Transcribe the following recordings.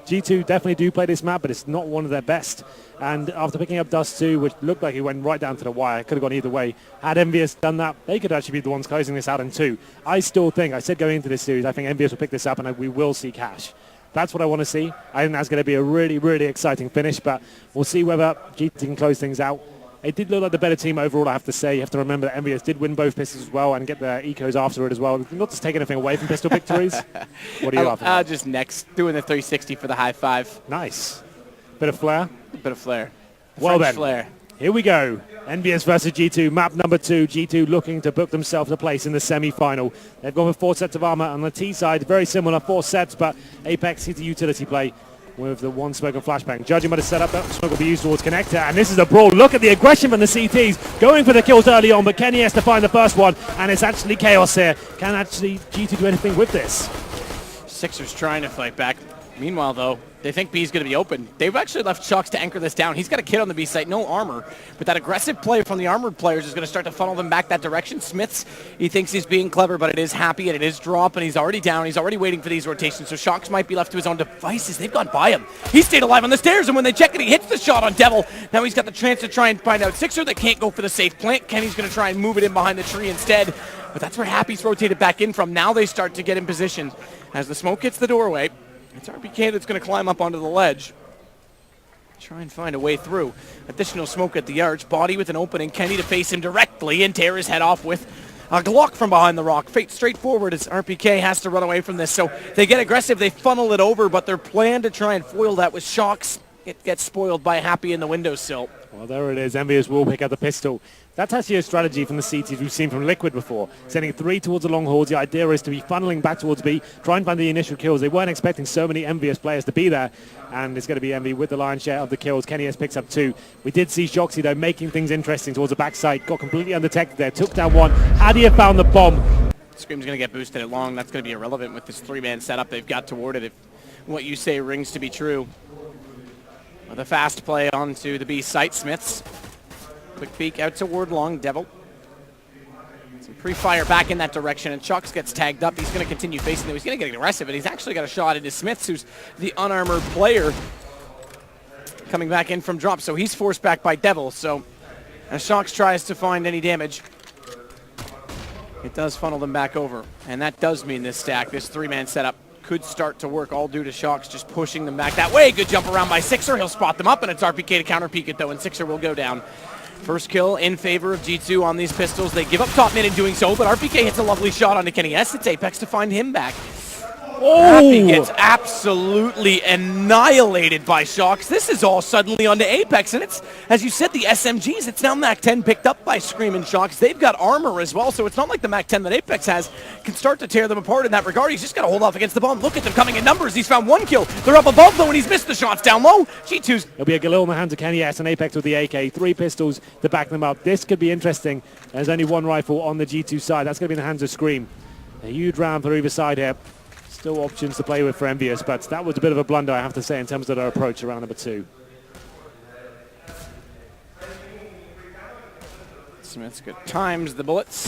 G2 definitely do play this map, but it's not one of their best. And after picking up Dust 2, which looked like it went right down to the wire, could have gone either way. Had EnvyUS done that, they could actually be the ones closing this out in 2. I still think, I said going into this series, I think EnvyUS will pick this up and we will see cash. That's what I want to see. I think that's going to be a really, really exciting finish, but we'll see whether G2 can close things out. It did look like the better team overall, I have to say. You have to remember that EnvyUS did win both pistols as well and get their ecos after it as well. Not to take anything away from pistol victories. What are you after? Just next, doing the 360 for the high five. Nice. Bit of flair? A bit of flair. Well French then, flair. Here we go. EnvyUS versus G2, map number 2. G2 looking to book themselves a place in the semi-final. They've gone with 4 sets of armor on the T side, very similar, 4 sets, but Apex hits a utility play with the 1 smoke and flashbang. Judging by the setup, that smoke will be used towards connector, and this is a brawl. Look at the aggression from the CTs, going for the kills early on, but Kenny has to find the first one, and it's actually chaos here. Can actually G2 do anything with this? Sixers trying to fight back. Meanwhile, though, they think B's going to be open. They've actually left Chucks to anchor this down. He's got a kid on the B site, no armor. But that aggressive play from the armored players is going to start to funnel them back that direction. Smiths, he thinks he's being clever, but it is happy and it is drop, and he's already down. He's already waiting for these rotations, so Shocks might be left to his own devices. They've gone by him. He stayed alive on the stairs, and when they check it, he hits the shot on Devil. Now he's got the chance to try and find out Sixer. They can't go for the safe plant. Kenny's going to try and move it in behind the tree instead. But that's where Happy's rotated back in from. Now they start to get in position. As the smoke hits the doorway, it's RPK that's going to climb up onto the ledge. Try and find a way through. Additional smoke at the arch. Body with an opening. Kenny to face him directly and tear his head off with a Glock from behind the rock. Fate straight forward as RPK has to run away from this. So they get aggressive. They funnel it over, but their plan to try and foil that with Shocks, it gets spoiled by Happy in the windowsill. Well, there it is. EnvyUS will pick up the pistol. That's actually a strategy from the CTs we've seen from Liquid before. Sending 3 towards the long hauls. The idea is to be funneling back towards B, try and find the initial kills. They weren't expecting so many EnvyUS players to be there, and it's going to be Envy with the lion's share of the kills. Kenny has picks up 2. We did see Shoxy, though, making things interesting towards the backside. Got completely undetected there. Took down 1. Hadia found the bomb. Scream's going to get boosted at long. That's going to be irrelevant with this 3-man setup they've got toward it if what you say rings to be true. With a fast play onto the B site. Smiths. Quick peek out toward long. Devil. Some pre-fire back in that direction, and Chucks gets tagged up. He's going to continue facing them. He's going to get aggressive, and he's actually got a shot into Smiths, who's the unarmored player coming back in from drop. So he's forced back by Devil. So as Chucks tries to find any damage, it does funnel them back over. And that does mean this stack, this 3-man setup, could start to work, all due to Shocks just pushing them back that way. Good jump around by Sixer. He'll spot them up, and it's RPK to counter peek it, though, and Sixer will go down. First kill in favor of G2 on these pistols. They give up top mid in doing so, but RPK hits a lovely shot onto Kenny S. It's Apex to find him back. Oh! Happy gets absolutely annihilated by Shocks. This is all suddenly onto Apex, and it's, as you said, the SMGs. It's now MAC-10 picked up by Scream and Shocks. They've got armor as well, so it's not like the MAC-10 that Apex has can start to tear them apart in that regard. He's just got to hold off against the bomb. Look at them coming in numbers. He's found 1 kill. They're up above, though, and he's missed the shots down low. G2's... There'll be a Galil in the hands of Kenny S and Apex with the AK. 3 pistols to back them up. This could be interesting. There's only 1 rifle on the G2 side. That's going to be in the hands of Scream. A huge round for either side here. Still options to play with for EnvyUS, but that was a bit of a blunder, I have to say, in terms of their approach around number 2. Smith's good times the bullets.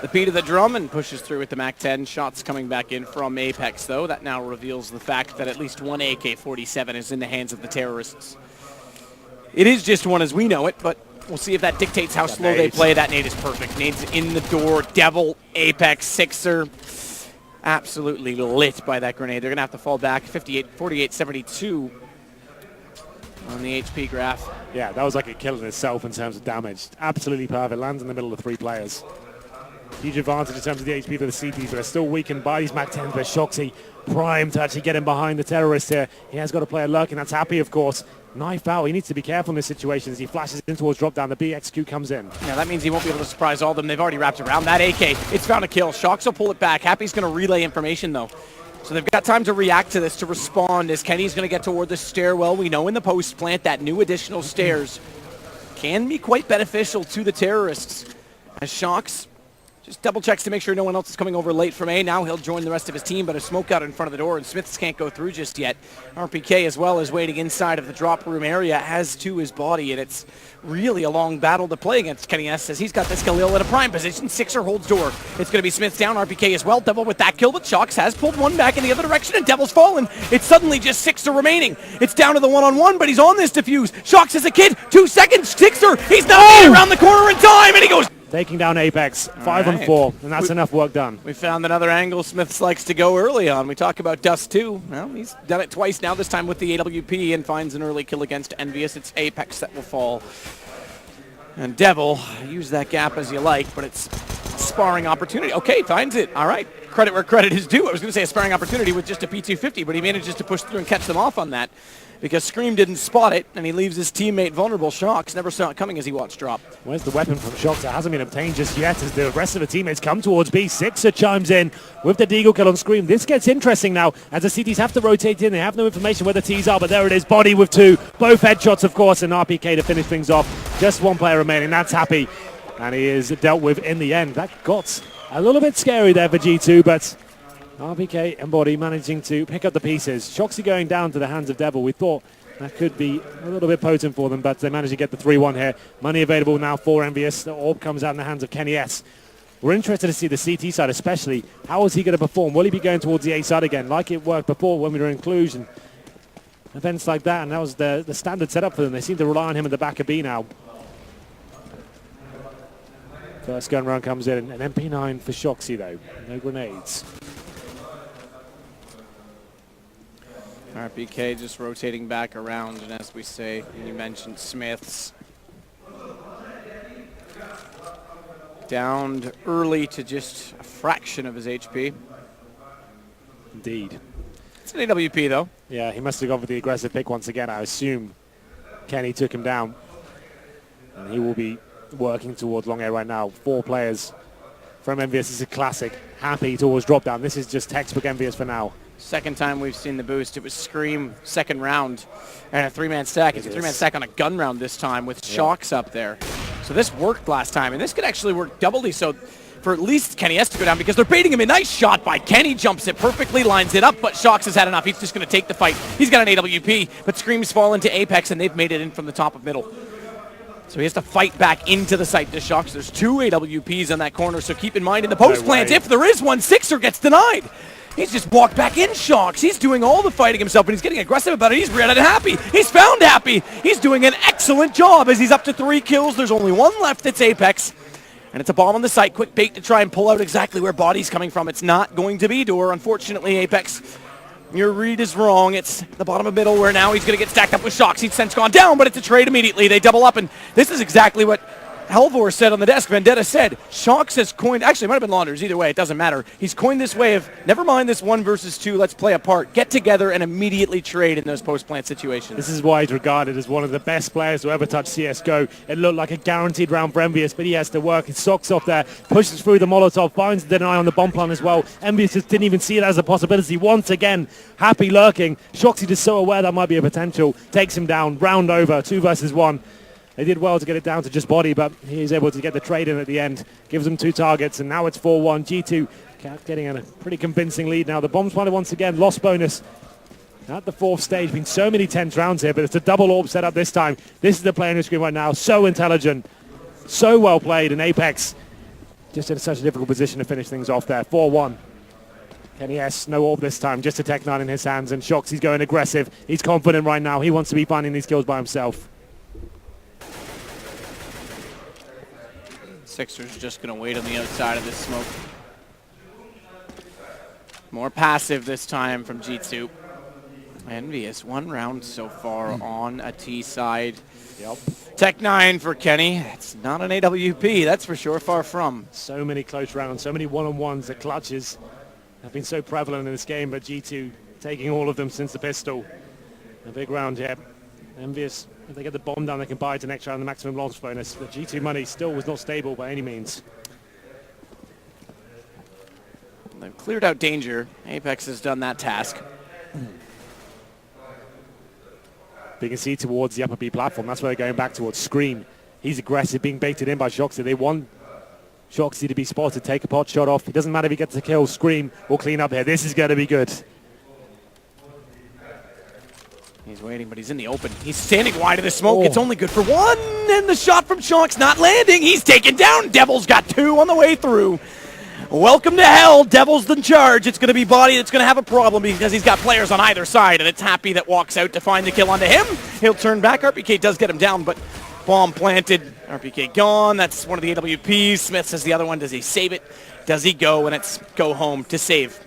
The beat of the drum and pushes through with the MAC-10. Shots coming back in from Apex, though. That now reveals the fact that at least 1 AK-47 is in the hands of the terrorists. It is just 1 as we know it, but we'll see if that dictates how slow they play. That nade is perfect. Nade's in the door. Devil, Apex, Sixer. Absolutely lit by that grenade. They're going to have to fall back 48-72 on the HP graph. Yeah, that was like a kill in itself in terms of damage. Absolutely perfect. Lands in the middle of 3 players. Huge advantage in terms of the HP for the CTs, but they're still weakened by these MAC-10s. But Shoxy primed to actually get him behind the terrorist here. He has got a player lurking. That's Happy, of course. Knife out. He needs to be careful in this situation as he flashes in towards drop down. The BXQ comes in. Yeah, that means he won't be able to surprise all of them. They've already wrapped around that AK. It's found a kill. Shocks will pull it back. Happy's going to relay information, though. So they've got time to react to this, to respond, as Kenny's going to get toward the stairwell. We know in the post plant that new additional stairs can be quite beneficial to the terrorists. As Shocks Just double checks to make sure no one else is coming over late from A. Now he'll join the rest of his team, but a smoke out in front of the door, and Smiths can't go through just yet. RPK as well is waiting inside of the drop room area, as to his body, and it's really a long battle to play against Kenny S, as he's got this Galil in a prime position. Sixer holds door. It's going to be Smiths down, RPK as well. Devil with that kill, but Shox has pulled one back in the other direction, and Devil's fallen. It's suddenly just Sixer remaining. It's down to the one-on-one, but he's on this defuse. Shox is a kid. 2 seconds. Sixer, he's not around the corner in time, and he goes. Taking down Apex, 5 on 4, and that's enough work done. We found another angle Smiths likes to go early on. We talk about Dust too. Well, he's done it twice now, this time with the AWP, and finds an early kill against EnvyUS. It's Apex that will fall. And Devil, use that gap as you like, but it's sparring opportunity. Okay, finds it. All right, credit where credit is due. I was going to say a sparring opportunity with just a P250, but he manages to push through and catch them off on that, because Scream didn't spot it, and he leaves his teammate vulnerable. Shox never saw it coming as he watched drop. Where's the weapon from Shox? It hasn't been obtained just yet as the rest of the teammates come towards B. Sixer chimes in with the deagle kill on Scream. This gets interesting now as the CTs have to rotate in. They have no information where the T's are, but there it is. Body with 2. Both headshots, of course, and RPK to finish things off. Just one player remaining. That's Happy, and he is dealt with in the end. That got a little bit scary there for G2, but RPK and Body managing to pick up the pieces. Shoxy going down to the hands of Devil. We thought that could be a little bit potent for them, but they managed to get the 3-1 here. Money available now for EnvyUS. The orb comes out in the hands of Kenny S. We're interested to see the CT side especially. How is he going to perform? Will he be going towards the A side again, like it worked before when we were in Cluj and events like that? And that was the standard setup for them. They seem to rely on him in the back of B now. First gun round comes in, an MP9 for Shoxy though. No grenades. RPK just rotating back around, and as we say, you mentioned Smiths. Downed early to just a fraction of his HP. Indeed. It's an AWP though. Yeah, he must have gone for the aggressive pick once again. I assume Kenny took him down. And he will be working towards long A right now. 4 players from EnvyUS. This is a classic. Happy towards drop down. This is just textbook EnvyUS for now. Second time we've seen the boost. It was Scream second round and a 3-man stack. It's a 3-man stack on a gun round this time with Shox up there. So this worked last time, and this could actually work doubly so for at least Kenny S to go down, because they're baiting him. A nice shot by Kenny, jumps it perfectly, lines it up, but Shox has had enough. He's just going to take the fight. He's got an AWP, but Scream's fallen to Apex, and they've made it in from the top of middle. So he has to fight back into the site to Shox. There's 2 AWPs on that corner, so keep in mind in the post plant, if there is one, Sixer gets denied. He's just walked back in Shox. He's doing all the fighting himself, and he's getting aggressive about it. He's read it Happy. He's found Happy. He's doing an excellent job as he's up to 3 kills. There's only one left. It's Apex. And it's a bomb on the site. Quick bait to try and pull out exactly where Body's coming from. It's not going to be door. Unfortunately, Apex, your read is wrong. It's the bottom of middle where now he's going to get stacked up with Shox. He's since gone down, but it's a trade immediately. They double up, and this is exactly what Halvor said on the desk. vENdetta said Shox has coined, actually it might have been Launders, either way, it doesn't matter. He's coined this way of, never mind this 1 versus 2, let's play apart, get together and immediately trade in those post-plant situations. This is why he's regarded as one of the best players to ever touch CSGO. It looked like a guaranteed round for EnvyUS, but he has to work his socks off there, pushes through the Molotov, finds the deny on the bomb plan as well. EnvyUS just didn't even see it as a possibility. Once again, Happy lurking. Shoxy just so aware that might be a potential, takes him down, round over, 2 versus 1. They did well to get it down to just Body, but he is able to get the trade in at the end. Gives them 2 targets, and now it's 4-1. G2 getting a pretty convincing lead now. The bomb's planted once again. Lost bonus at the 4th stage. Been so many tense rounds here, but it's a double orb set up this time. This is the player on the screen right now. So intelligent. So well played. And Apex just in such a difficult position to finish things off there. 4-1. Kenny S, no orb this time. Just a Tech 9 in his hands. And Shox, he's going aggressive. He's confident right now. He wants to be finding these kills by himself. Sixer's just going to wait on the outside of this smoke. More passive this time from G2. EnvyUS, 1 round so far on a T side. Yep. Tech 9 for Kenny. It's not an AWP, that's for sure, far from. So many close rounds, so many one-on-ones. The clutches have been so prevalent in this game, but G2 taking all of them since the pistol. A big round here. EnvyUS, if they get the bomb down, they can buy it to next round the maximum launch bonus. The G2 money still was not stable by any means. They've cleared out danger. Apex has done that task. You can see towards the upper B platform. That's where they're going back towards Scream. He's aggressive, being baited in by Shoxy. They want Shoxy to be spotted, take a pot shot off. It doesn't matter if he gets a kill, Scream will clean up here. This is going to be good. He's waiting, but he's in the open. He's standing wide of the smoke. It's only good for one, and the shot from Shox not landing. He's taken down. Devil's got two on the way through. Welcome to hell. Devil's in charge. It's going to be Body that's going to have a problem because he's got players on either side, and it's Happy that walks out to find the kill onto him. He'll turn back. RPK does get him down, but bomb planted. RPK gone. That's one of the AWPs. Smith says the other one. Does he save it? Does he go? And it's go home to save.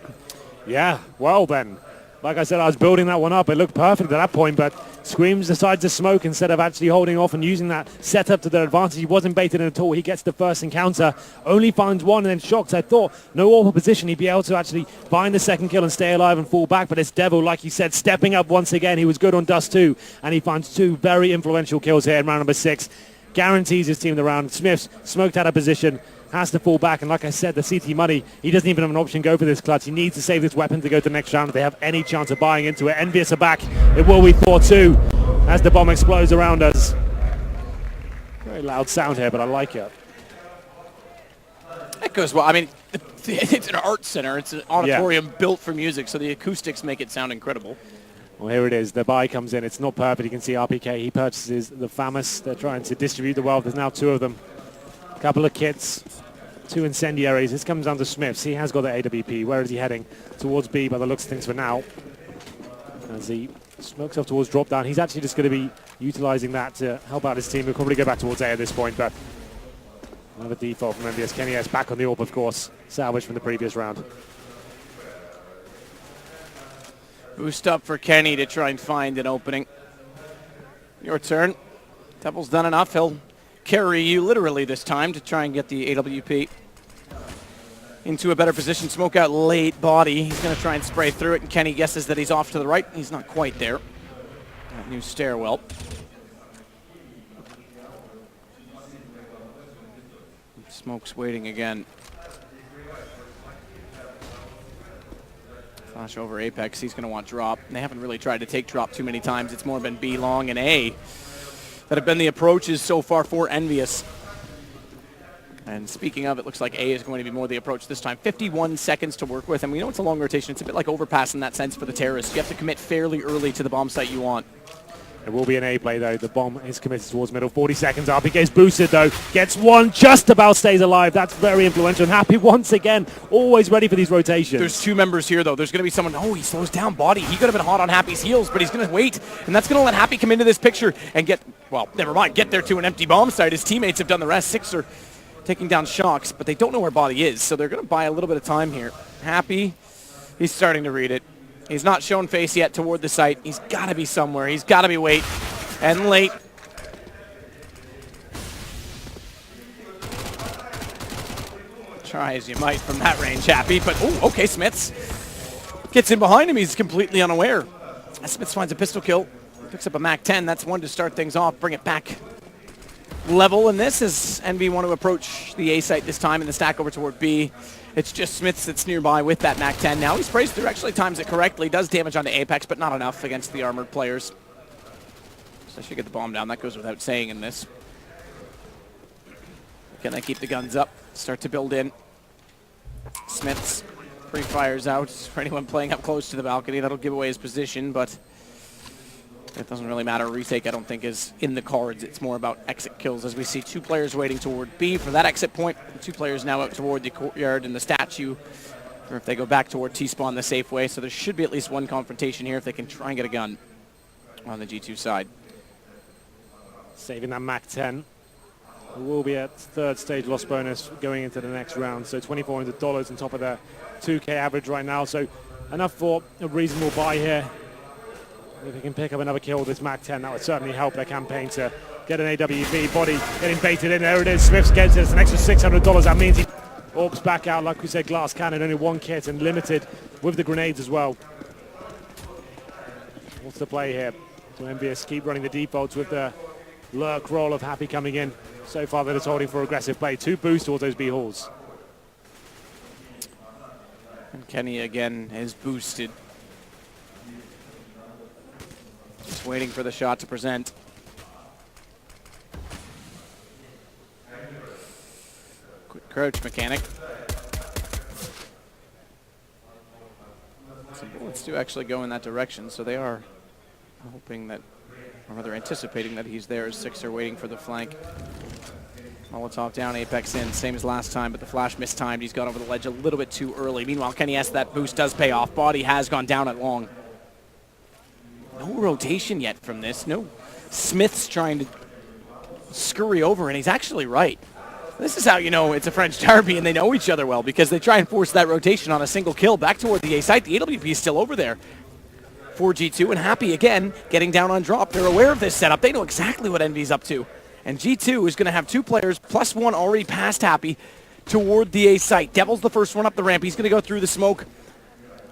Yeah, well then. Like I said, I was building that one up. It looked perfect at that point, but Screams decides to smoke instead of actually holding off and using that setup to their advantage. He wasn't baited in at all. He gets the first encounter, only finds one, and then Shocked. I thought no awful position. He'd be able to actually find the second kill and stay alive and fall back, but it's Devil, like you said, stepping up once again. He was good on Dust too, and he finds two very influential kills here in round number 6. Guarantees his team the round. Smith's smoked out of position, has to fall back, and like I said, the CT money, he doesn't even have an option to go for this clutch. He needs to save this weapon to go to the next round if they have any chance of buying into it. EnvyUS are back. It will be 4-2 as the bomb explodes around us. Very loud sound here, but I like it. That goes well. I mean, it's an art center. It's an auditorium built for music, so the acoustics make it sound incredible. Well, here it is. The buy comes in. It's not perfect. You can see RPK. He purchases the FAMAS. They're trying to distribute the wealth. There's now 2 of them. A couple of kits, 2 incendiaries. This comes down to Smiths. He has got the AWP. Where is he heading? Towards B by the looks of things for now. As he smokes off towards drop down. He's actually just going to be utilizing that to help out his team. He'll probably go back towards A at this point, but another default from EnvyUS. Kenny S back on the AWP, of course. Salvage from the previous round. Boost up for Kenny to try and find an opening. Your turn. Devil's done enough. He'll carry you literally this time to try and get the AWP into a better position. Smoke out late. Body. He's going to try and spray through it, and Kenny guesses that he's off to the right. He's not quite there. That new stairwell. Smoke's waiting again. Flash over Apex. He's going to want drop. They haven't really tried to take drop too many times. It's more been B long and A that have been the approaches so far for EnvyUS. And speaking of, it looks like A is going to be more the approach this time. 51 seconds to work with, and we know it's a long rotation. It's a bit like overpass in that sense for the terrorists. You have to commit fairly early to the bomb site you want. It will be an A play, though. The bomb is committed towards middle. 40 seconds. RPK's boosted, though. Gets one, just about stays alive. That's very influential. And Happy, once again, always ready for these rotations. There's 2 members here, though. There's going to be someone, he slows down. Body. He could have been hot on Happy's heels, but he's going to wait. And that's going to let Happy come into this picture and get there to an empty bomb site. His teammates have done the rest. 6 are taking down Shox, but they don't know where Body is, so they're going to buy a little bit of time here. Happy, he's starting to read it. He's not shown face yet toward the site. He's got to be somewhere. He's got to be wait. And late. Try as you might from that range, Happy, but okay, Smiths gets in behind him. He's completely unaware. Smiths finds a pistol kill, picks up a MAC-10. That's one to start things off, bring it back level. And this is Envy want to approach the A site this time in the stack over toward B. It's just Smiths that's nearby with that MAC-10. Now he sprays through, actually times it correctly, does damage onto Apex, but not enough against the armored players. So should get the bomb down. That goes without saying in this. Can they keep the guns up? Start to build in. Smiths pre-fires out. For anyone playing up close to the balcony, that'll give away his position, but it doesn't really matter. Retake, I don't think, is in the cards. It's more about exit kills, as we see 2 players waiting toward B for that exit point. 2 players now out toward the courtyard and the statue, or if they go back toward T-spawn the safe way. So there should be at least one confrontation here if they can try and get a gun on the G2 side. Saving that MAC-10. It will be at 3rd stage loss bonus going into the next round. So $2,400 on top of their 2K average right now. So enough for a reasonable buy here. If they can pick up another kill with this MAC-10, that would certainly help their campaign to get an AWP. Body getting baited in. There it is. Smiths gets it. It's an extra $600. That means he AWPs back out. Like we said, glass cannon, only 1 kit and limited with the grenades as well. What's the play here? So EnvyUS keep running the defaults with the lurk roll of Happy coming in. So far they're just holding for aggressive play. 2 boosts towards those B halls. And Kenny again is boosted. Just waiting for the shot to present. Quick crouch mechanic. Some bullets do actually go in that direction, so they are hoping that, or rather anticipating that he's there as Sixer waiting for the flank. Molotov down, Apex in, same as last time, but the flash mistimed. He's got over the ledge a little bit too early. Meanwhile, kennyS, that boost does pay off. Body has gone down at long. No rotation yet from this. No. Smith's trying to scurry over, and he's actually right. This is how you know it's a French derby and they know each other well, because they try and force that rotation on a single kill back toward the A site. The AWP is still over there for G2, and Happy again getting down on drop. They're aware of this setup. They know exactly what Envy's up to. And G2 is going to have 2 players plus 1 already past Happy toward the A site. Devil's the first one up the ramp. He's going to go through the smoke.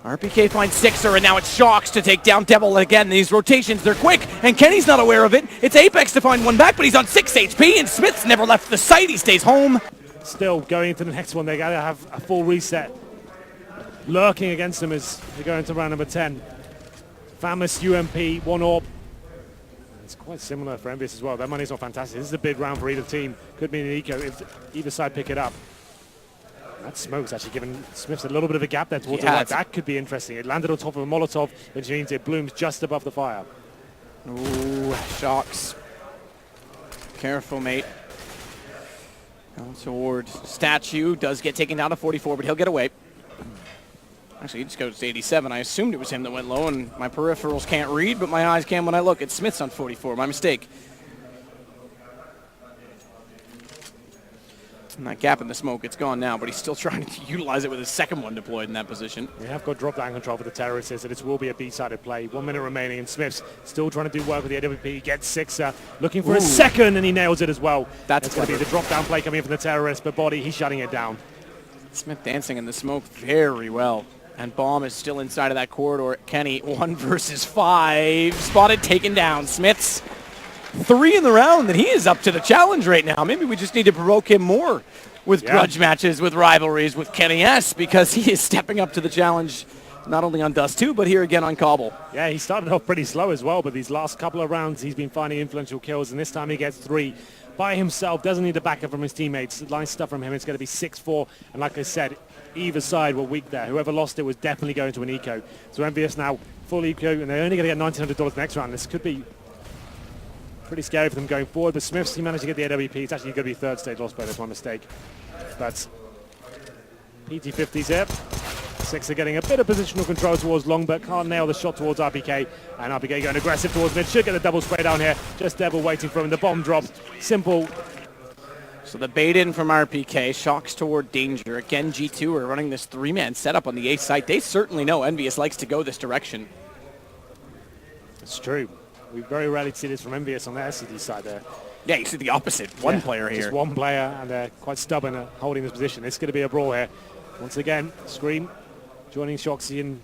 RPK finds Sixer, and now it's Shocks to take down Devil. And again, these rotations, they're quick, and Kenny's not aware of it. It's Apex to find one back, but he's on 6 HP, and Smith's never left the site. He stays home. Still going into the next one. They got to have a full reset. Lurking against them as they go into round number 10. Famous UMP, 1 AWP. It's quite similar for EnvyUS as well. Their money's not fantastic. This is a big round for either team. Could be an eco if either side pick it up. That smoke's actually given Smiths a little bit of a gap there towards the right. That could be interesting. It landed on top of a Molotov, which means it blooms just above the fire. Ooh, Shocks. Careful, mate. Down toward Statue. Does get taken down to 44, but he'll get away. Actually, he just goes to 87. I assumed it was him that went low, and my peripherals can't read, but my eyes can when I look. It's Smith's on 44. My mistake. And that gap in the smoke, it's gone now, but he's still trying to utilize it with his second one deployed in that position. We have got drop-down control for the terrorists, and it will be a B-sided play. 1 minute remaining, and Smith's still trying to do work with the AWP. He gets Sixer, looking for a second, and he nails it as well. That's going to be the drop-down play coming in from the terrorist, but Body, he's shutting it down. Smith dancing in the smoke very well. And Bomb is still inside of that corridor. Kenny, 1 versus 5. Spotted, taken down. Smith's 3 in the round, and he is up to the challenge right now. Maybe we just need to provoke him more with grudge matches, with rivalries, with kennyS, because he is stepping up to the challenge, not only on Dust 2, but here again on Cobble. Yeah, he started off pretty slow as well, but these last couple of rounds, he's been finding influential kills, and this time he gets 3 by himself. Doesn't need the backup from his teammates. Nice stuff from him. It's going to be 6-4, and like I said, either side were weak there. Whoever lost it was definitely going to an eco. So EnvyUS now full eco, and they're only going to get $1,900 next round. This could be pretty scary for them going forward, but Smiths, he managed to get the AWP. It's actually going to be 3rd stage loss play. That's my mistake. But PT50's here. Sixer getting a bit of positional control towards long, but can't nail the shot towards RPK. And RPK going aggressive towards mid. Should get the double spray down here. Just Devil waiting for him. The bomb drop. Simple. So the bait in from RPK, Shocks toward Danger. Again, G2 are running this 3-man setup on the A site. They certainly know EnvyUS likes to go this direction. It's true. We very rarely see this from EnvyUS on the SCD side there. Yeah, you see the opposite. One player here. Just one player, and they're quite stubborn at holding this position. It's going to be a brawl here. Once again, Scream joining Shoxy and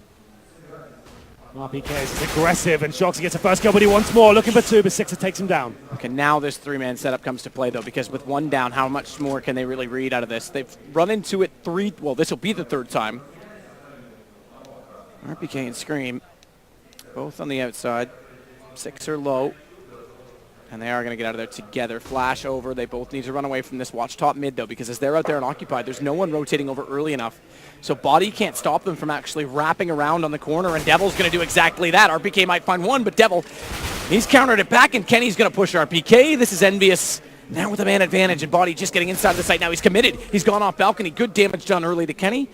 RPK is aggressive, and Shoxy gets a first kill, but he wants more. Looking for 2, but Sixer takes him down. Okay, now this 3-man setup comes to play, though, because with 1 down, how much more can they really read out of this? They've run into it 3, well, this will be the 3rd time. RPK and Scream, both on the outside. Sixer low. And they are going to get out of there together. Flash over. They both need to run away from this. Watch top mid, though, because as they're out there and occupied, there's no one rotating over early enough. So Body can't stop them from actually wrapping around on the corner, and Devil's going to do exactly that. RPK might find one, but Devil, he's countered it back, and Kenny's going to push RPK. This is EnvyUS now with a man advantage, and Body just getting inside the site. Now he's committed. He's gone off balcony. Good damage done early to Kenny.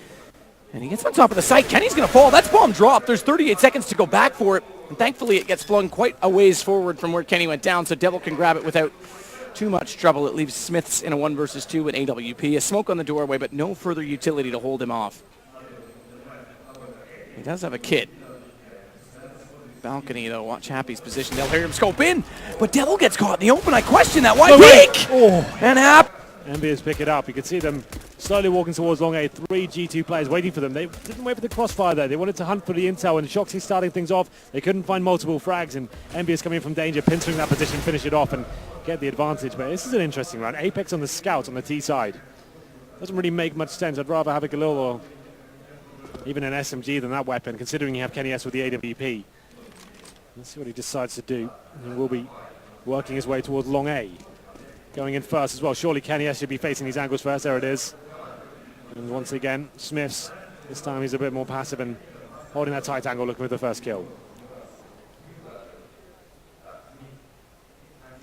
And he gets on top of the site. Kenny's going to fall. That's bomb drop. There's 38 seconds to go back for it. And thankfully, it gets flung quite a ways forward from where Kenny went down, so Devil can grab it without too much trouble. It leaves Smiths in a 1 versus 2 with AWP. A smoke on the doorway, but no further utility to hold him off. He does have a kit. Balcony, though. Watch Happy's position. They'll hear him scope in, but Devil gets caught in the open. I question that. Why peek? And EnvyUS pick it up. You can see them slowly walking towards long A. 3 G2 players waiting for them. They didn't wait for the crossfire there. They wanted to hunt for the intel, and Shoxy starting things off. They couldn't find multiple frags, and EnvyUS coming from danger, pincering that position, finish it off, and get the advantage. But this is an interesting round. Apex on the scouts on the T side. Doesn't really make much sense. I'd rather have a Galil or even an SMG than that weapon, considering you have kennyS with the AWP. Let's see what he decides to do. And we'll be working his way towards long A. Going in first as well. Surely kennyS should be facing these angles first. There it is. And once again, Smiths, this time he's a bit more passive and holding that tight angle, looking for the first kill.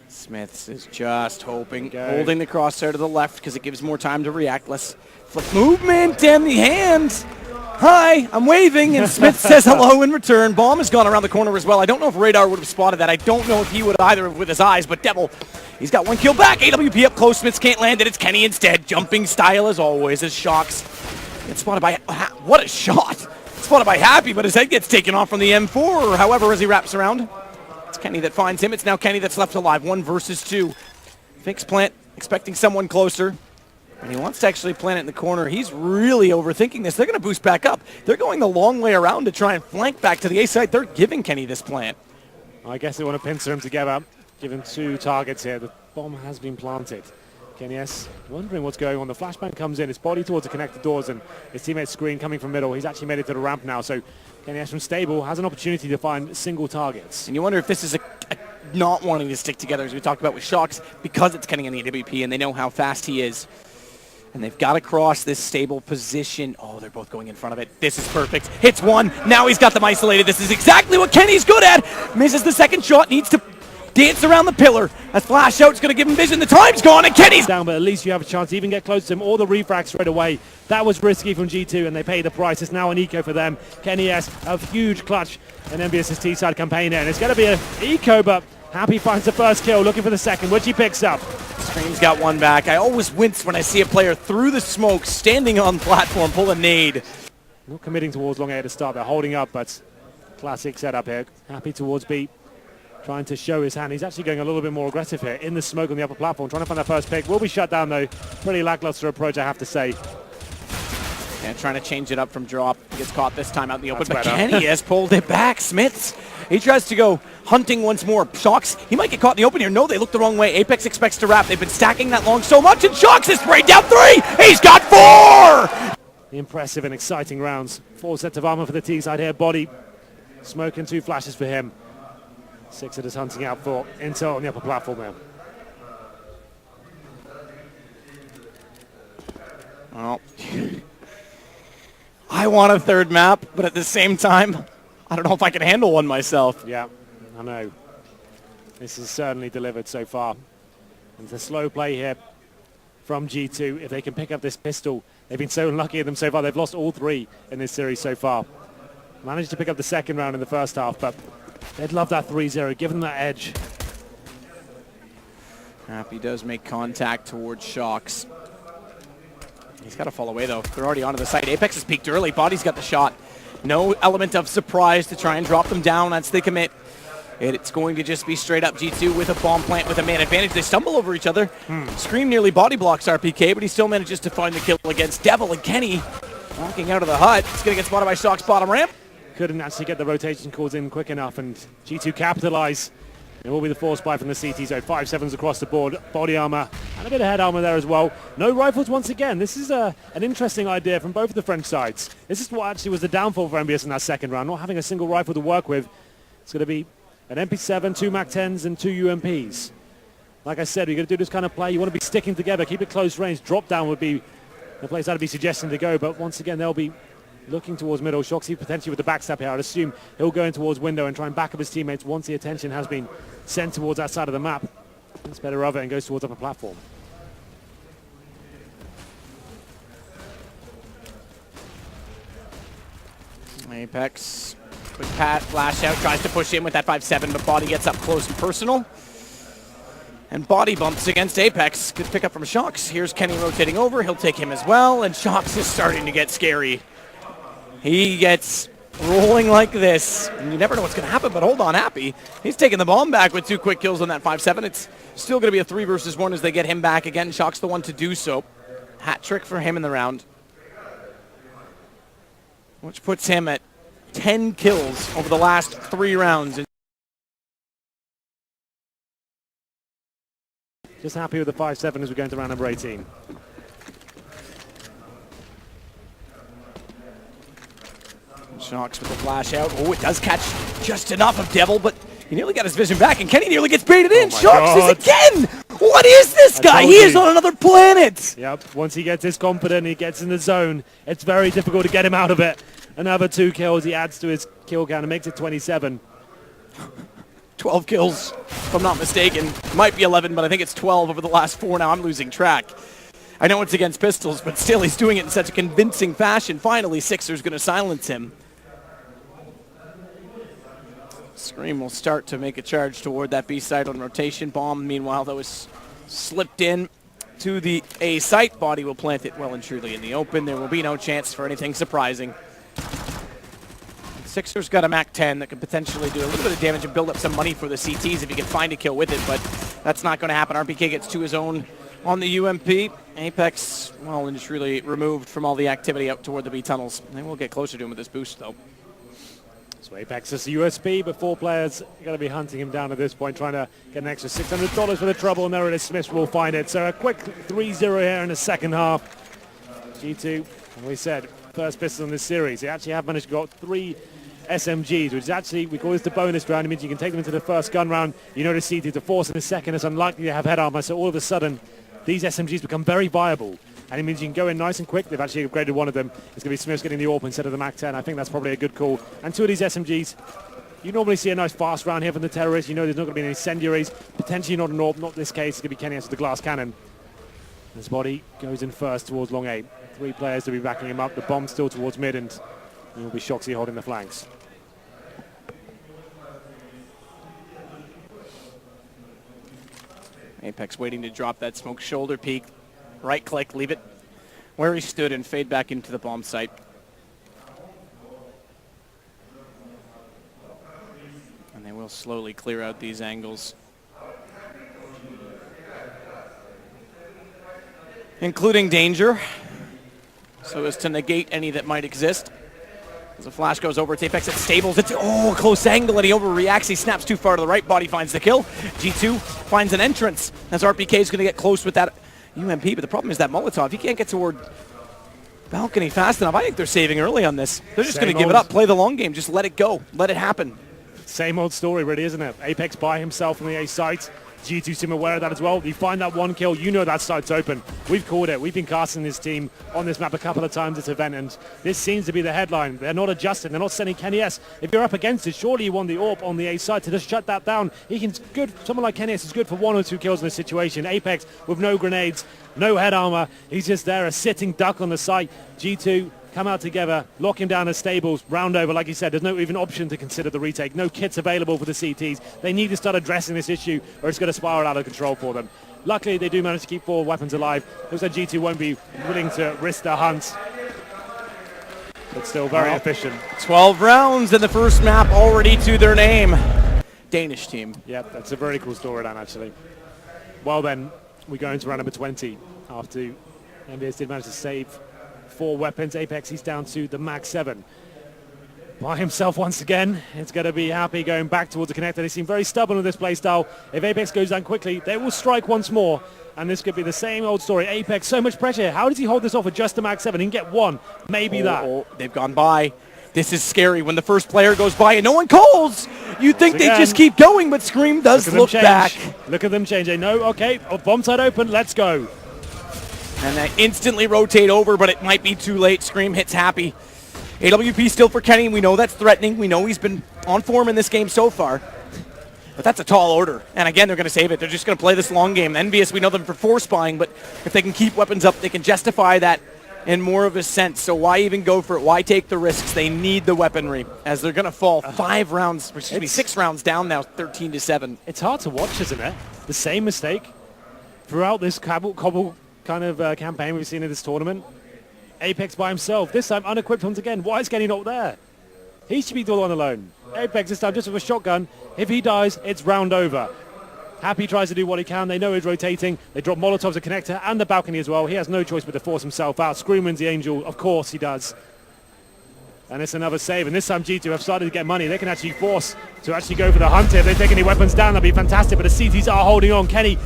Smiths is just hoping, holding the crosshair to the left because it gives more time to react. Less flip movement and the hands. Hi, I'm waving, and Smith says hello in return. Bomb has gone around the corner as well. I don't know if ReDeYe would have spotted that. I don't know if he would either with his eyes, but Devil, he's got one kill back. AWP up close. Smiths can't land it. It's Kenny instead. Jumping style as always as Shocks gets spotted by... What a shot! Spotted by Happy, but his head gets taken off from the M4, however, as he wraps around. It's Kenny that finds him. It's now Kenny that's left alive. 1 versus 2. Fakes plant, expecting someone closer. And he wants to actually plant it in the corner. He's really overthinking this. They're going to boost back up. They're going the long way around to try and flank back to the A side. They're giving Kenny this plant. I guess they want to pincer him together. Give him 2 targets here. The bomb has been planted. Kenny S wondering what's going on. The flashbang comes in. His body towards the connected doors and his teammate's screen coming from middle. He's actually made it to the ramp now. So Kenny S from stable has an opportunity to find single targets. And you wonder if this is a not wanting to stick together, as we talked about with Shocks, because it's Kenny in the AWP and they know how fast he is. And they've got to cross this stable position. Oh, they're both going in front of it. This is perfect. Hits one. Now he's got them isolated. This is exactly what Kenny's good at. Misses the second shot. Needs to dance around the pillar. That flash out's going to give him vision. The time's gone and Kenny's down, but at least you have a chance to even get close to him. All the refrags straight away. That was risky from G2 and they pay the price. It's now an eco for them. Kenny S, a huge clutch in EnvyUS' T-side campaign here. And it's going to be an eco, but Happy finds the first kill, looking for the second, which he picks up. Scream's got one back. I always wince when I see a player through the smoke, standing on platform, pull a nade. Not committing towards long A to start. They're holding up, but classic setup here. Happy towards B, trying to show his hand. He's actually going a little bit more aggressive here in the smoke on the upper platform, trying to find that first pick. Will be shut down though. Pretty lackluster approach, I have to say. Yeah, trying to change it up from drop. He gets caught this time out in the open, That's but better. Kenny has pulled it back. Smiths, he tries to go hunting once more. Shocks, he might get caught in the open here. No, they look the wrong way. Apex expects to wrap. They've been stacking that long so much, and Shocks is sprayed down 3. He's got 4! Impressive and exciting rounds. 4 sets of armor for the T-side here. Body, smoke and 2 flashes for him. 6 is hunting out for intel on the upper platform now. Well, I want a third map, but at the same time, I don't know if I can handle one myself. Yeah, I know. This is certainly delivered so far. It's a slow play here from G2. If they can pick up this pistol, they've been so unlucky at them so far. They've lost all 3 in this series so far. Managed to pick up the second round in the first half, but they'd love that 3-0, give them that edge. Happy does make contact towards Shocks. He's got to fall away though. They're already onto the site. Apex has peaked early. Body's got the shot. No element of surprise to try and drop them down once they commit. It's going to just be straight up G2 with a bomb plant with a man advantage. They stumble over each other. Scream nearly body blocks RPK, but he still manages to find the kill against Devil, and Kenny walking out of the hut. He's going to get spotted by Shocks bottom ramp. Couldn't actually get the rotation calls in quick enough, and G2 capitalize. It will be the force buy from the CT zone. 5-7s across the board. Body armor and a bit of head armor there as well. No rifles once again. This is an interesting idea from both of the French sides. This is what actually was the downfall for EnvyUS in that second round, not having a single rifle to work with. It's going to be an MP7, 2 MAC-10s, and 2 UMPs. Like I said, you're going to do this kind of play. You want to be sticking together, keep it close range. Drop down would be the place I'd be suggesting to go, but once again, they'll be looking towards middle. Shoxy potentially with the backstab here. I'd assume he'll go in towards window and try and back up his teammates once the attention has been sent towards that side of the map. That's better of it and goes towards upper platform. Apex, quick pat, flash out, tries to push in with that 5-7, but Body gets up close and personal. And Body bumps against Apex. Good pick up from Shocks. Here's Kenny rotating over. He'll take him as well, and Shocks is starting to get scary. He gets rolling like this. And you never know what's going to happen, but hold on, Happy. He's taking the bomb back with 2 quick kills on that 5-7. It's still going to be a 3 versus 1 as they get him back again. Shock's the one to do so. Hat trick for him in the round, which puts him at 10 kills over the last 3 rounds. Just happy with the 5-7 as we go into round number 18. Shocks with the flash out. Oh, it does catch just enough of Devil, but he nearly got his vision back, and Kenny nearly gets baited in. Oh Shocks is again What is this guy? He is on another planet! Yep, once he gets his confident, he gets in the zone, it's very difficult to get him out of it. Another 2 kills, he adds to his kill count and makes it 27. 12 kills, if I'm not mistaken. Might be 11, but I think it's 12 over the last 4 now. I'm losing track. I know it's against pistols, but still he's doing it in such a convincing fashion. Finally, Sixer's going to silence him. Scream will start to make a charge toward that B site on rotation. Bomb, meanwhile, that was slipped in to the A site. Body will plant it well and truly in the open. There will be no chance for anything surprising. Sixer's got a MAC-10 that could potentially do a little bit of damage and build up some money for the CTs if he can find a kill with it, but that's not going to happen. RPK gets to his own on the UMP. Apex, well, and just really removed from all the activity out toward the B tunnels. They will get closer to him with this boost, though. So Apex is the USB, but 4 players are going to be hunting him down at this point, trying to get an extra $600 for the trouble, and there it is. Smith will find it. So a quick 3-0 here in the second half. G2, as we said, first pistol in this series. They actually have managed to get 3 SMGs, which is actually, we call this the bonus round. It means you can take them into the first gun round. You know the CT to force in the second. It's unlikely to have head armor, so all of a sudden, these SMGs become very viable. And it means you can go in nice and quick. They've actually upgraded one of them. It's going to be Smiths getting the AWP instead of the MAC-10. I think that's probably a good call. And 2 of these SMGs, you normally see a nice fast round here from the terrorists. You know there's not going to be any incendiaries. Potentially not an AWP, not this case. It's going to be Kenny with the glass cannon. His body goes in first towards long A. 3 players to be backing him up. The bomb still towards mid, and it will be Shoxy holding the flanks. Apex waiting to drop that smoke, shoulder peek, right click, leave it where he stood and fade back into the bomb site. And they will slowly clear out these angles, including danger, so as to negate any that might exist. As the flash goes over, it's Apex at Stables. It's, close angle, and he overreacts. He snaps too far to the right. Body finds the kill. G2 finds an entrance as RPK is going to get close with that UMP, but the problem is that Molotov, he can't get toward balcony fast enough. I think they're saving early on this. They're just going to give it up, play the long game, just let it go, let it happen. Same old story, really, isn't it? Apex by himself on the A site. G2 seem aware of that as well. You find that 1 kill, you know that site's open. We've called it. We've been casting this team on this map a couple of times this event, and this seems to be the headline. They're not adjusting. They're not sending Kenny S. If you're up against it, surely you want the AWP on the A site to just shut that down. Someone like Kenny S is good for 1 or 2 kills in this situation. Apex with no grenades, no head armor. He's just there, a sitting duck on the site. G2 come out together, lock him down as Stables, round over. Like you said, there's no even option to consider the retake. No kits available for the CTs. They need to start addressing this issue or it's going to spiral out of control for them. Luckily, they do manage to keep 4 weapons alive. Looks like G2 won't be willing to risk their hunt. But still very efficient. 12 rounds in the first map already to their name. Danish team. Yep, that's a very cool storyline, actually. Well then, we go into round number 20 after EnvyUS did manage to save 4 weapons. Apex, he's down to the MAC-7. By himself once again. It's going to be Happy going back towards the connector. They seem very stubborn with this playstyle. If Apex goes down quickly, they will strike once more. And this could be the same old story. Apex, so much pressure. How does he hold this off with just a MAC-7? He can get 1. Maybe that. They've gone by. This is scary when the first player goes by and no one calls. You'd think they just keep going, but Scream does look back. Look at them change. They know, okay, bomb side open, let's go. And they instantly rotate over, but it might be too late. Scream hits Happy. AWP still for Kenny. We know that's threatening. We know he's been on form in this game so far. But that's a tall order. And again, they're going to save it. They're just going to play this long game. EnvyUS, we know them for force buying, but if they can keep weapons up, they can justify that in more of a sense. So why even go for it? Why take the risks? They need the weaponry as they're going to fall 6 rounds down now, 13-7. It's hard to watch, isn't it? The same mistake throughout this cobble kind of campaign we've seen in this tournament. Apex by himself, this time unequipped once again. Why is Kenny not there? He should be the one alone. Apex this time just with a shotgun. If he dies, it's round over. Happy tries to do what he can. They know he's rotating. They drop Molotovs, a connector, and the balcony as well. He has no choice but to force himself out. Scream wins the Angel. Of course he does. And it's another save. And this time G2 have started to get money. They can actually force to actually go for the hunt. If they take any weapons down, that'd be fantastic. But the CTs are holding on. Kenny.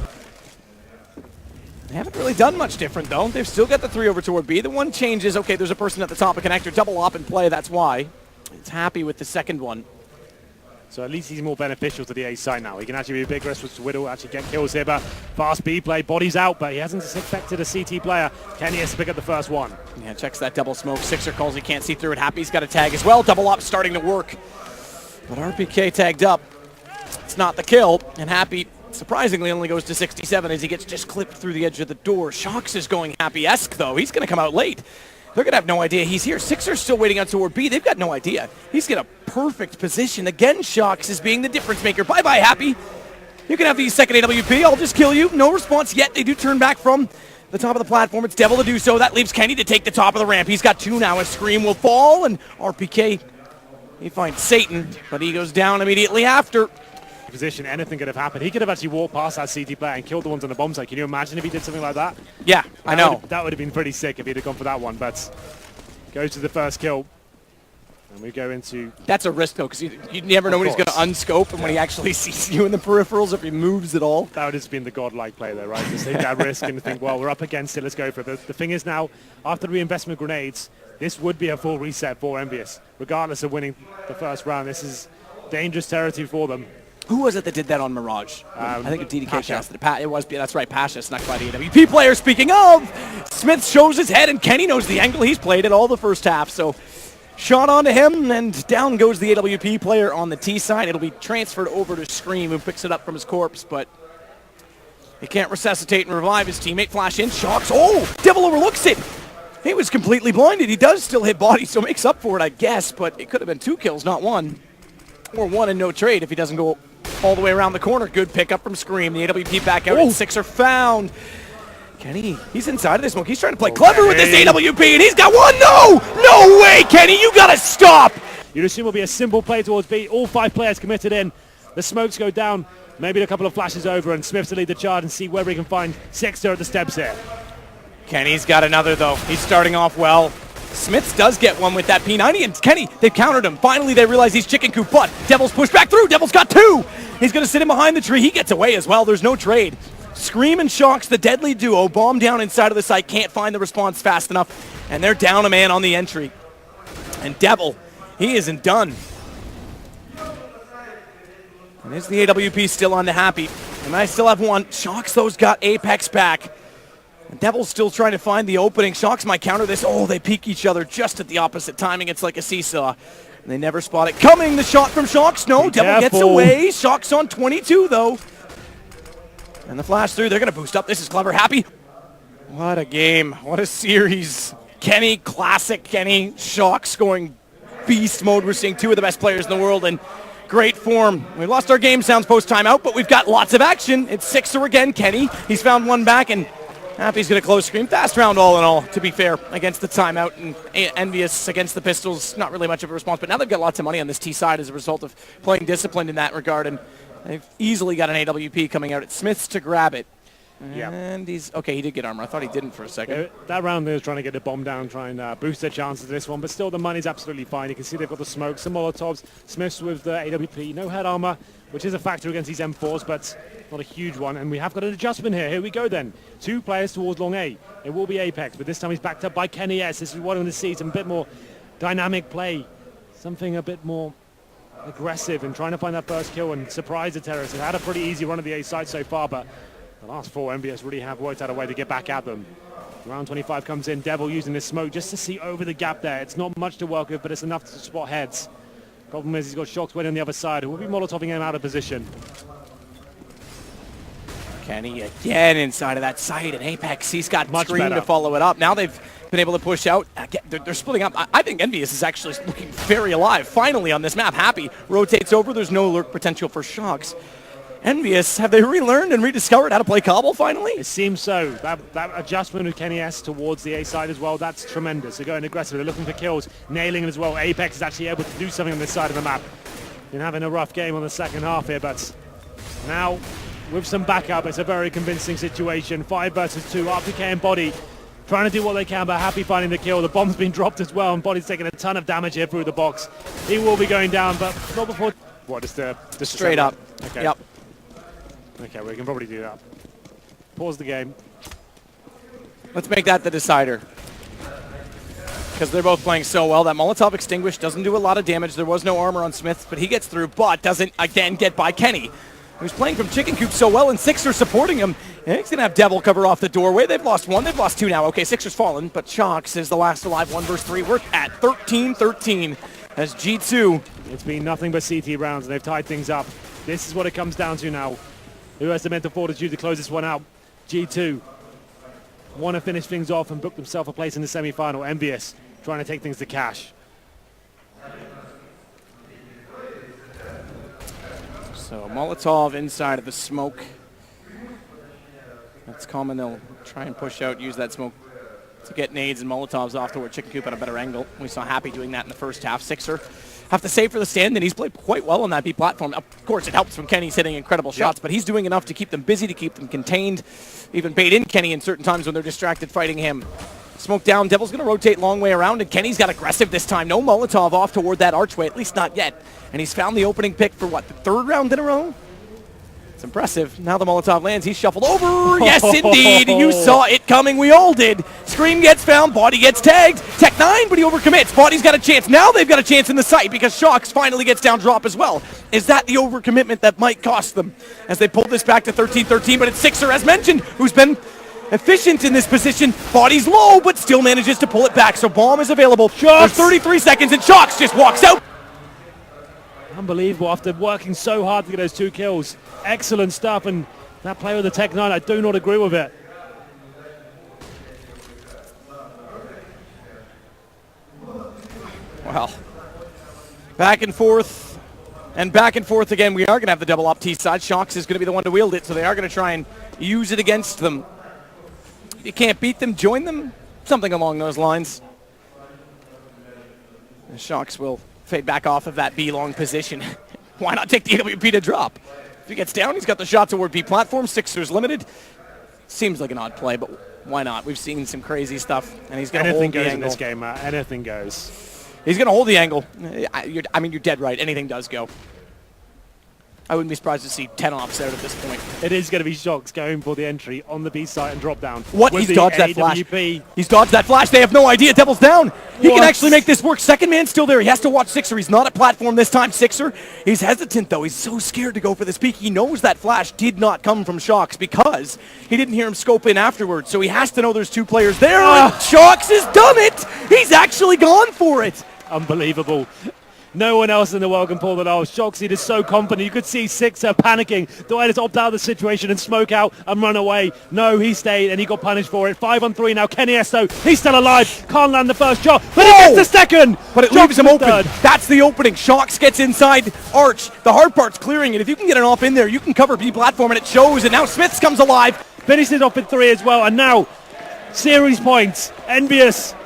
They haven't really done much different, though. They've still got the 3 over toward B. The one change is, okay, there's a person at the top of connector. Double up and play, that's why. It's Happy with the second one. So at least he's more beneficial to the A side now. He can actually be a big risk with Whittle, actually get kills here, but fast B play, body's out, but he hasn't expected a CT player. Kenny has to pick up the first one. Yeah, checks that double smoke. Sixer calls, he can't see through it. Happy's got a tag as well. Double up starting to work. But RPK tagged up. It's not the kill, and Happy surprisingly only goes to 67 as he gets just clipped through the edge of the door. Shox is going Happy-esque though. He's going to come out late. They're going to have no idea he's here. Sixer's still waiting out toward B. They've got no idea. He's in a perfect position. Again, Shox is being the difference maker. Bye-bye, Happy. You can have the second AWP. I'll just kill you. No response yet. They do turn back from the top of the platform. It's Devil to do so. That leaves Kenny to take the top of the ramp. He's got 2 now. A scream will fall, and RPK, he finds Satan, but he goes down immediately after. Position, anything could have happened. He could have actually walked past that CT player and killed the ones on the bomb site. Can you imagine if he did something like that? Yeah, I know. That would have been pretty sick if he'd have gone for that one, but goes to the first kill. And we go into... That's a risk, though, because you never know when he's going to unscope and when he actually sees you in the peripherals, if he moves at all. That would have been the godlike play, though, right? Just take that risk and think, well, we're up against it, let's go for it. The thing is now, after the reinvestment grenades, this would be a full reset for EnvyUS. Regardless of winning the first round, this is dangerous territory for them. Who was it that did that on Mirage? I think DDK casted it. It was, that's right, Pasha snuck by the AWP player. Speaking of, Smith shows his head, and Kenny knows the angle. He's played it all the first half, so shot onto him, and down goes the AWP player on the T side. It'll be transferred over to Scream, who picks it up from his corpse, but he can't resuscitate and revive his teammate. Flash in, Shox. Oh, Devil overlooks it. He was completely blinded. He does still hit body, so makes up for it, I guess, but it could have been 2 kills, not 1. Or 1 and no trade if he doesn't go all the way around the corner. Good pickup from Scream. The AWP back out, and Sixer found. Kenny, he's inside of this smoke. He's trying to play clever with this AWP, and he's got 1. No! No way, Kenny! You gotta stop! You'd assume it'll be a simple play towards B. All 5 players committed in. The smokes go down. Maybe a couple of flashes over, and Smith to lead the charge and see whether he can find Sixer at the steps here. Kenny's got another, though. He's starting off well. Smiths does get one with that P90, and Kenny, they've countered him. Finally, they realize he's chicken coop, but Devil's pushed back through. Devil's got 2. He's going to sit him behind the tree. He gets away as well. There's no trade. Scream and Shox, the deadly duo, bomb down inside of the site, can't find the response fast enough, and they're down a man on the entry. And Devil, he isn't done. And there's the AWP still on the Happy. And I still have 1. Shox, those got Apex back. Devil's still trying to find the opening. Shox might counter this. Oh, they peek each other just at the opposite timing. It's like a seesaw. And they never spot it coming. The shot from Shox. No, Devil gets away. Shox on 22, though. And the flash through. They're going to boost up. This is clever. Happy. What a game. What a series. Kenny, classic Kenny. Shox going beast mode. We're seeing 2 of the best players in the world in great form. We lost our game sounds post-timeout, but we've got lots of action. It's Sixer again. Kenny. He's found 1 back, and Happy's going to close Scream. Fast round all in all, to be fair, against the timeout. And EnvyUS against the Pistols, not really much of a response. But now they've got lots of money on this T side as a result of playing disciplined in that regard. And they've easily got an AWP coming out at Smiths to grab it. Yeah. And he's, okay, he did get armor. I thought he didn't for a second. Yeah, that round they were trying to get the bomb down, try and boost their chances of this one. But still, the money's absolutely fine. You can see they've got the smoke, some Molotovs. Smiths with the AWP, no head armor, which is a factor against these M4s, but not a huge one. And we have got an adjustment here. Here we go then. 2 players towards long A. It will be Apex, but this time he's backed up by Kenny S. This is what I want to see, some bit more dynamic play. Something a bit more aggressive and trying to find that first kill and surprise the terrorists. They've had a pretty easy run of the A side so far, but the last 4 EnvyUS really have worked out a way to get back at them. Round 25 comes in. Devil using this smoke just to see over the gap there. It's not much to work with, but it's enough to spot heads. Problem is he's got Shox waiting on the other side, who will be Molotoving him out of position. Kenny again inside of that site, and Apex, he's got Much Scream better to follow it up. Now they've been able to push out. They're splitting up. I think EnvyUS is actually looking very alive. Finally on this map, Happy rotates over. There's no lurk potential for Shox. EnvyUS, have they relearned and rediscovered how to play Cobble finally? It seems so. That adjustment with Kenny S towards the A side as well, that's tremendous. They're going aggressive. They're looking for kills, nailing it as well. Apex is actually able to do something on this side of the map. Been having a rough game on the second half here, but now with some backup, it's a very convincing situation. 5 versus 2, RPK and Body trying to do what they can, but Happy finding the kill. The bomb's been dropped as well, and Body's taking a ton of damage here through the box. He will be going down, but not before... What, just straight up. Okay. Yep. Okay, we can probably do that. Pause the game. Let's make that the decider. because they're both playing so well. That Molotov extinguish doesn't do a lot of damage. There was no armor on Smith, but he gets through, but doesn't, again, get by Kenny, who's playing from Chicken Coop so well, and Sixer supporting him. And he's going to have Devil cover off the doorway. They've lost one. They've lost two now. Okay, Sixer's fallen, but Shox is the last alive. 1 versus 3. We're at 13-13 as G2. It's been nothing but CT rounds, and they've tied things up. This is what it comes down to now. Who has the mental fortitude to close this one out? G2 want to finish things off and book themselves a place in the semi-final. EnvyUS trying to take things to cash. So Molotov inside of the smoke. That's common. They'll try and push out, use that smoke to get nades and Molotovs off to where Chicken Coop at a better angle. We saw Happy doing that in the first half. Sixer have to save for the stand, and he's played quite well on that B platform. Of course, it helps from Kenny's hitting incredible shots, but he's doing enough to keep them busy, to keep them contained, even bait in Kenny in certain times when they're distracted fighting him. Smoke down. Devil's going to rotate long way around, and Kenny's got aggressive this time. No Molotov off toward that archway, at least not yet. And he's found the opening pick for, what, the 3rd round in a row? It's impressive. Now the Molotov lands. He's shuffled over. Yes, indeed. You saw it coming. We all did. Scream gets found. Body gets tagged. Tech 9, but he overcommits. Body's got a chance. Now they've got a chance in the site because Shox finally gets down drop as well. Is that the overcommitment that might cost them as they pull this back to 13-13? But it's Sixer, as mentioned, who's been efficient in this position. Body's low, but still manages to pull it back. So bomb is available. There's 33 seconds, and Shox just walks out. Unbelievable after working so hard to get those 2 kills. Excellent stuff, and that play with the Tech 9, I do not agree with it. Well, back and forth, and back and forth again. We are going to have the double up T side. Shox is going to be the one to wield it, so they are going to try and use it against them. If you can't beat them, join them. Something along those lines. And Shox will fade back off of that B long position. Why not take the AWP to drop? If he gets down, he's got the shot toward B platform. Sixer's limited. Seems like an odd play, but why not? We've seen some crazy stuff, and he's going to hold the angle. Anything goes in this game, Matt. Anything goes. He's going to hold the angle. I mean, you're dead right. Anything does go. I wouldn't be surprised to see 10 offs out at this point. It is going to be Shox going for the entry on the B side and drop down. What? He's dodged that flash. He's dodged that flash. They have no idea. Devil's down. He can actually make this work. Second man still there. He has to watch Sixer. He's not at platform this time. Sixer, he's hesitant though. He's so scared to go for this peek. He knows that flash did not come from Shox because he didn't hear him scope in afterwards. So he has to know there's 2 players there. And Shox has done it. He's actually gone for it. Unbelievable. No one else in the world can pull that off. Shox is so confident. You could see Sixer panicking. Do I just opt out of the situation and smoke out and run away? No, he stayed and he got punished for it. 5-on-3 now. Kenny Esto, he's still alive. Can't land the first shot, but he gets the second. But it leaves him open. That's the opening. Shox gets inside Arch. The hard part's clearing it. If you can get an off in there, you can cover B platform, and it shows. And now Smiths comes alive. Finishes off in 3 as well. And now, series points. EnvyUS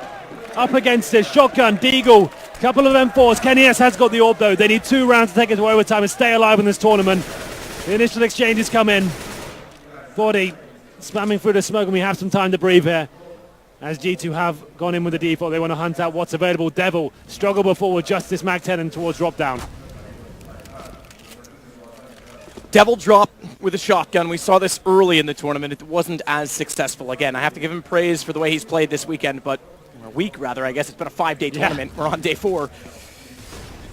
up against it. Shotgun, Deagle. Couple of M4s. Kenny S has got the orb though. They need 2 rounds to take it to overtime and stay alive in this tournament. The initial exchanges come in. Body spamming through the smoke, and we have some time to breathe here. As G2 have gone in with the default, they want to hunt out what's available. Devil struggle before with Justice Mag 10 and towards drop down. Devil drop with a shotgun. We saw this early in the tournament. It wasn't as successful. Again, I have to give him praise for the way he's played this weekend, but week rather, I guess. It's been a 5-day tournament. We're on day 4.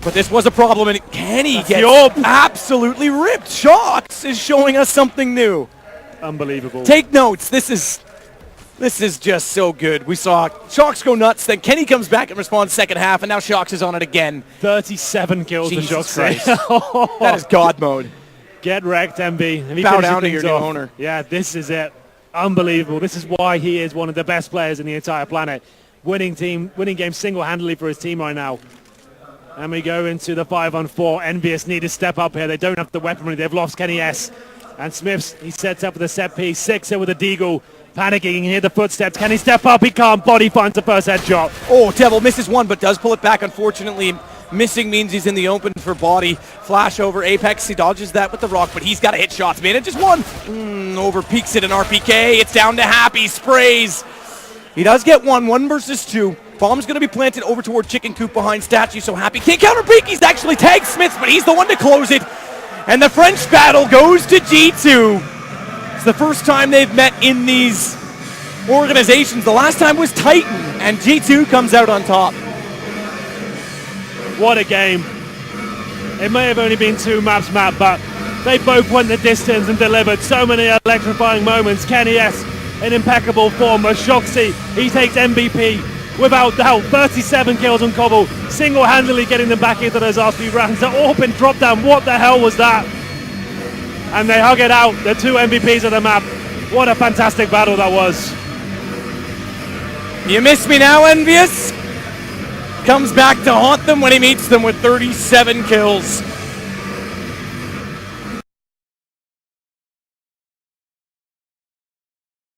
But this was a problem, and Kenny gets absolutely ripped. Shox is showing us something new. Unbelievable. Take notes. This is just so good. We saw Shox go nuts, then Kenny comes back and responds second half, and now Shox is on it again. 37 kills for Shox. That is God mode. Get wrecked, Envy. Bow down to your new owner. Yeah, this is it. Unbelievable. This is why he is one of the best players in the entire planet. Winning game single-handedly for his team right now. And we go into the 5-on-4. EnvyUS need to step up here. They don't have the weaponry. They've lost Kenny S. And Smiths, he sets up with a set piece. Sixer with a Deagle. Panicking, you hear the footsteps. Can he step up? He can't. Body finds the first headshot. Oh, Devil misses one, but does pull it back. Unfortunately, missing means he's in the open for Body. Flash over Apex. He dodges that with the rock, but he's got to hit shots, man. It just one. Over peaks it in RPK. It's down to Happy. Sprays. He does get 1 versus 2. Bomb's going to be planted over toward Chicken Coop behind Statue, so Happy can't counter peek. He's actually tagged Smiths, but he's the one to close it. And the French battle goes to G2. It's the first time they've met in these organizations. The last time was Titan, and G2 comes out on top. What a game. It may have only been 2 maps, Matt, but they both went the distance and delivered so many electrifying moments. Kenny S in impeccable form. Shoxy, he takes MVP without doubt. 37 kills on Cobble, single-handedly getting them back into those last few rounds. The AWP drop down, what the hell was that? And they hug it out, the 2 MVPs of the map. What a fantastic battle that was. You miss me now, EnvyUS? Comes back to haunt them when he meets them with 37 kills.